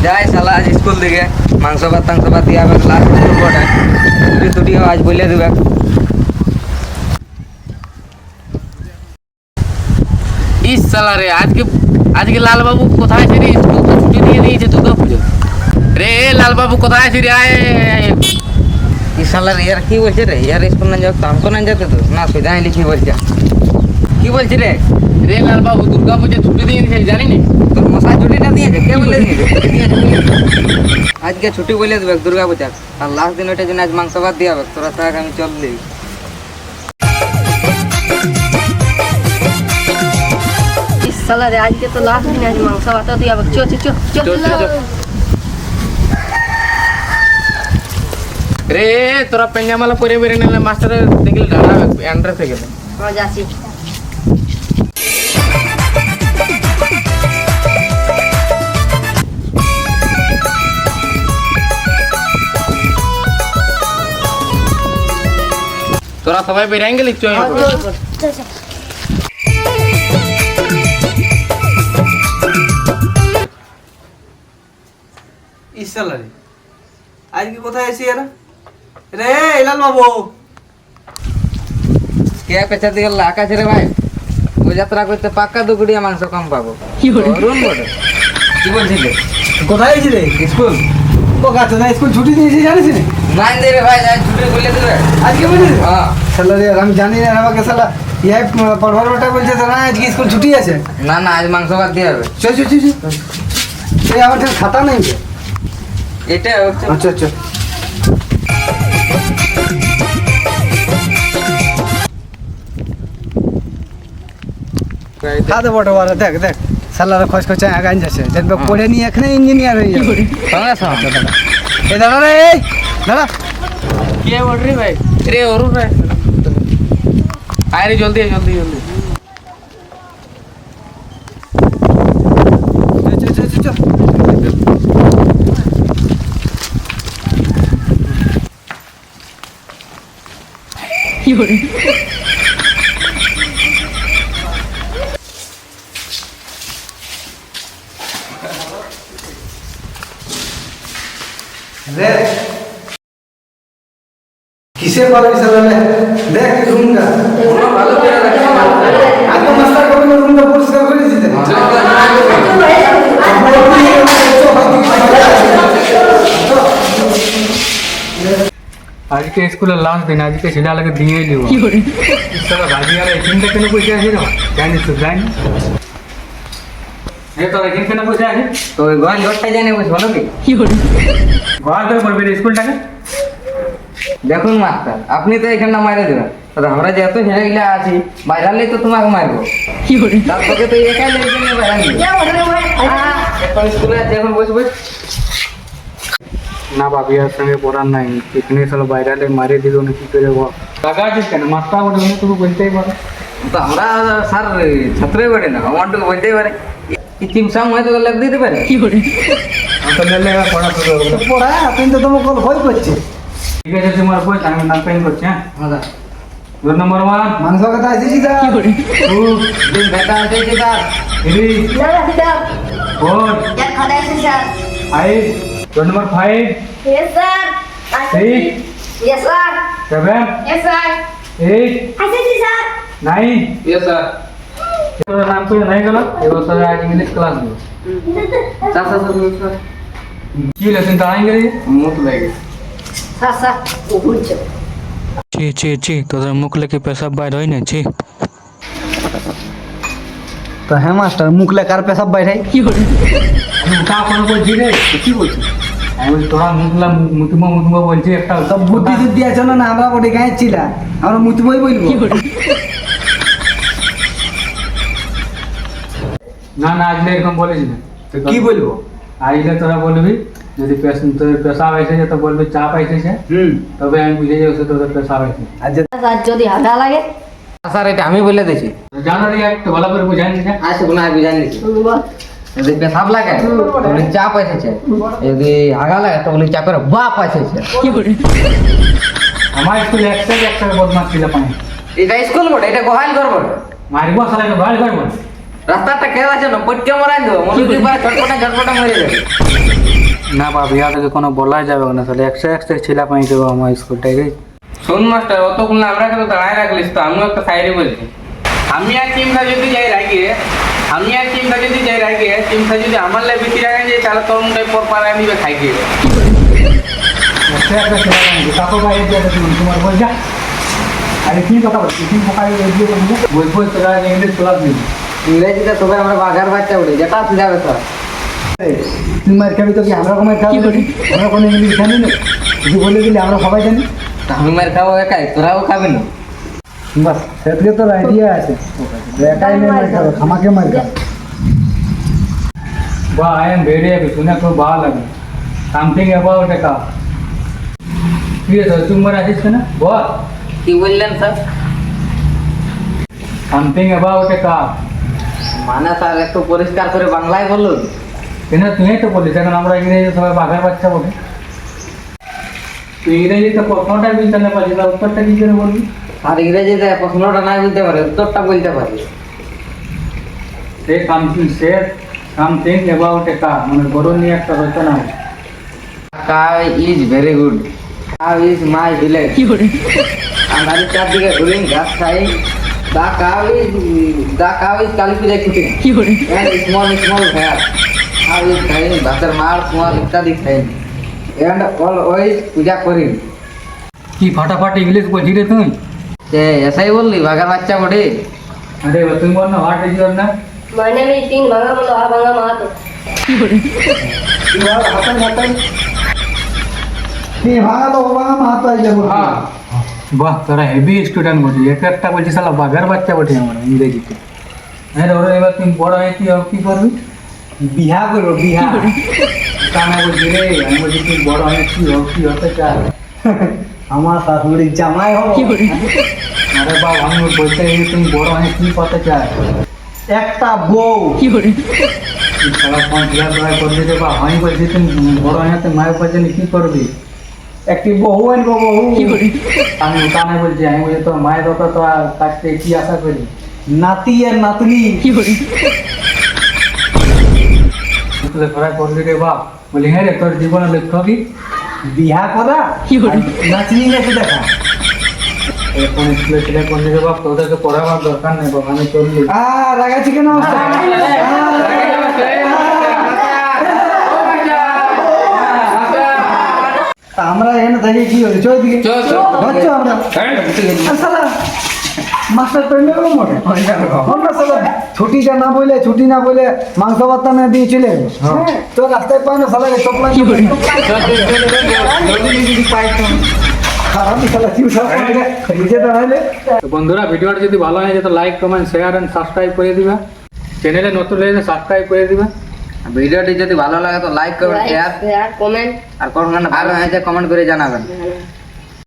যাই শালা আজ স্কুল থেকে মাংস ভাত দিয়ে আবার লাস্ট ছুটি টুটিও আজ বলে দেবে। ইস শালা রে, আজকে লালবাবু কোথায় আছে রে? স্কুল তো ছুটি দিয়ে দিয়েছে দুর্গা পুজো। রে লালবাবু কোথায় আছে রে? আয় इस साल यार की बोल रे यार स्कूल ना जाओ तो हमको ना जाते तो ना सीधा ही लिखी बोल की बोल रे রে লালবাবু দুর্গা পুজো ছুটি দিয়ে দিয়েছে জানি না? तो मसा छुट्टी ना दिए क्या बोले आज के छुट्टी बोले देबे दुर्गा पूजा और लास्ट दिन ओटे दिन आज मांस भात दिया तोरा साग हम चल ले इस साला रे आज के तो लास्ट दिन आज मांस भात दिया चो चो चो चो রে তোরা পেঞ্জামালা পরে বেরে নিলে মাস্টার দেখলে দাঁড়া এন্ট্রেন্স হয়ে গেল। हां जासी তোরা সবাই বেরিয়ে গেলি চল इस साल रे आज की कोথায় আছি এরা রে লাল বাবু क्या पेछा दिए आकाश रे भाई वो यात्रा करते पक्का दुगड़िया मांस कम पाबो रुम बोर्ड की बोलছিলে কোথায় আছি রে स्कूल বোকা তো না স্কুল ছুটি দিয়েছে জানিস না मान दे रे भाई आज छुट्टी बोले देबे আজকে বলি हां সালা রে আমি জানি না আমাকে সালা ইয়ে পড়বার ওটা বলছে না আজকে স্কুল ছুটি আছে ना ना आज मांस भात दिया হবে চল চল চল এই আমার কাছে খাতা নাই এটা হচ্ছে আচ্ছা আচ্ছা খাতা বড় বড় দেখ দেখ সালার খোঁজ খোঁজ আগান যাচ্ছে যেন পড়ে নি এখানে ইঞ্জিনিয়ার হয়ে যাবে সঙ্গে সঙ্গে এই দাঁড়া রে এই দাঁড়া কে বল রে ভাই? রে অরুণ রে আয় রে জলদি জলদি জলদি চল চল চল চল দেখ কিসে পারবি সালালে দেখ রুমটা ওরা ভালো করে রাখছে আগে মাস্টার কবে রুমটা পরিষ্কার করে দিতে आज के स्कूल लास्ट दिन आज के छिड़ा लगे दिए लियो सर भाजी वाला इनका केन पैसा আছে না জানিস তো জানি এ তো রাখিন কেন পয়সা আছে তো ওই গোয়াল ঘরটা জানে বুঝবো নাকি ঘর ধরে পড়বে স্কুলটাকে দেখুন মাস্টার আপনি তো এখানটা মারে দেবেন তো আমরা যেহেতু হেরে গেলে আছি বাইরালেই তো তোমাকে মারবো তারপরে তো একাই লেগে নিয়ে বাইরাল এখন স্কুলে আছে এখন বসে বসে না বাবিয়ার সঙ্গে পড়ার নাই ইতনে সাল বাইরে মারে দিল না কি করে বল টাকা আছে কেন মাস্টার বলে উনি তুমি বলতেই পারো তো আমরা স্যার ছাত্রই বটে না আমারটুকু বলতেই পারে কি চিমসাম হয়তো লাগ দিতে পারে তো নেলে পড়া শুরু হবে পড়া আপনি তো তোমাকে ভয় করছে ঠিক আছে তোমার বই আমি নাম পেন করছি হ্যাঁ হ্যাঁ রোল নাম্বার 1 মাংস কথা আসিছি দা টু দিন বেটা আছে কি স্যার 3 ना सीधा 4 या खादा है sir 5 roll number 5 yes sir 6 yes sir 7 yes sir 8 ऐसे जी सर 9 यस सर তোর নাম তো নাই গেল এবার স্যার আজ ইংলিশ ক্লাস নিব স্যার স্যার স্যার কি লেসন তাই গেলি মুখ লাগে सर सर वो भूल जा ছি ছি ছি তোদের মুখ লেগে পেশাব বাইর হয় না ছি তো হ্যাঁ মাস্টার মুখ লেখার পেশাব বাইরে আমি কা কোন বলছি রে কি বলছিস আমি বলি তোরা মুখলা মুতমা বলছি একটা সব বুদ্ধি শুদ্ধি আছে না আমরা ওটা গায়ে ছিল আমরা মুতবই বলবো না না আজলে এরকম বলিস না কি বলবো আজলে তোরা বলবি যদি তোর পেশাব এসেছে তো বলবি চাপ এসেছে তবে আমি বুঝে যাবো সে তোদের পেশাব এসেছে আর सर যদি হাদা লাগে স্যার এটা আমি বলে দিছি জানো রে একটু ভালো করে বুঝাই নিছে আসে কোনো আগে জানি দিছি যদি পেশাব লাগে তো বলি চাপ এসেছে যদি হাগা লাগে তো বলি চাপের বাপ এসেছে আমার স্কুলে একসাথে বদমাস ছিল পানি এটা স্কুল বটে এটা গোহাল ঘর বটে মারিব সালাকে ভালো করবো রাস্তাটা কেউ আছে না পট্টে মরাই দেবো মনে করি ছটপটা মরে যাবে না বা বিয়াটাকে কোনো বলাই যাবে না, তাহলে একশো ছেলা পাই দেবো আমার স্কুলটাই রে। শোন মাস্টার, অতক্ষণ আমরা তো দাঁড়ায় রাখলিস, তো আমিও একটা সাইডে বলছি। আমি আর টিমটা যদি যাই রাখিয়ে টিমটা যদি আমার লাই বেশি রাখা যায়, তাহলে তোর মুখে পর পাড়ায় দিবে খাই দিয়ে। একশো একটা ছেলা পাই তাকে বাইরে দিয়ে তোমার বল যা। আরে কি কথা বলছি, তুমি পোকাই দিয়ে বলবো বই বই তোরা ইংলিশ ক্লাস দিবি। ইংরেজিতে তবে আমরা বাঘার বাচ্চা বলি, যেটা সিধা কথা। তুই মার খাবি তো কি আমরা কোনো মার খাবি? আমরা কোনো ইংলিশ জানি না, তুই বলে দিলে আমরা সবাই জানি। আমি মার খাবো একাই, তোরাও খাবি না। বাস সেদিকে তোর আইডিয়া আছে, একাই নিয়ে মার খাবো, আমাকে মার খাবো। বা আই এম ভেরি হ্যাপি, শুনে খুব ভালো লাগে। Something about a cup. ঠিক আছে, তুই মনে আসিস না বল। কি বললেন sir? Something about a cup. মানে স্যার একটু পরিষ্কার করে বাংলায় বলুন। কেন তুই তো বলিস, এখন আমরা ইংরেজি সবাই বাঘার বাচ্চা বলি। তুই ইংরেজিতে প্রশ্নটা বুঝতে না পারছিস, তার উত্তরটা কি করে বলবি? আর ইংরেজিতে প্রশ্নটা না বলতে পারে, উত্তরটা বলতে পারে। Say something about a cup, মানে গরু নিয়ে একটা রচনা আছে। Cow is very good, cow is my village. আমাদের চারদিকে ঘুরিং ঘাস খাই। The cow is Kali Puja coating. And small hair. Cow is খাইন, ভাতের মার কুমার ইত্যাদি খাইন। And always পূজা করিন। কি ফাটাফাটি ইংলিশ বলছি রে তুই? এসাই বললি বাঘার বাচ্চা বটে। আরে তুই বল না, what is your name? My name is Ting Banga Banga Mahato. তুই ভাঙালো ভাঙা মাহাতো আই যাবো। হ্যাঁ, বাহ তোরা হেভি স্টুডেন্ট বলছি। একটা বলছি সালা বাঘার বাচ্চা বটে আমার ইংরেজিতে। হ্যাঁ রে, ওরা এবার তুমি বড় হয়ে কি করবি? বিহা করবো, বিহা। তা আমি বলছি রে, আমি বলছি তুই বড় হয়ে কি হতে চাস? আমার শাশুড়ির জামাই হবো। আরে বাবা, আমি বলতে গেছি তুমি বড় হয়ে কি করতে চাস? একটা বউ। সারা 50,000 করবি রে বা, আমি বলছি তুমি বড় হয়ে তুই মায়ের পাশে কি করবি? একটি বহু আনবো, বহু। আমি ওটা আমি বলছি তোর মায়ের কথা তো আর কাছ থেকে কি আশা করি? নাতি আর নাতনি। স্কুলে পড়াই করবি রে বাপ। বলি হ্যাঁ রে, তোর জীবনের লক্ষ্য কি? বিহা করা, নাচনি গেছে দেখা। এখন স্কুলে ছেলে করবি রে বাপ, তোদেরকে পড়াবার দরকার নেই বাপ, আমি চললি। রাগাচ্ছি কেন? তা আমরা এখানে থাকি কি হচ্ছে? চল দিকে হচ্ছে আমরা। আর শালা, মাস্টার পেন্ডে মোটে আমরা শালা ছুটি না বলে মাংস ভাত না দিয়ে চলে গেল। তো রাস্তায় পাই না শালাকে চপলা খারাপ শালা কি নিজে দাঁড়াইলে। তো বন্ধুরা, ভিডিওটা যদি ভালো হয় তো like comment share and subscribe করে দিবা। চ্যানেলে নতুন হলে সাবস্ক্রাইব করে দিবা। ভিডিওটি যদি ভালো লাগে তো লাইক করবেন, শেয়ার Comment. আর কমেন্ট ভালো হয়েছে কমেন্ট করে জানাবেন।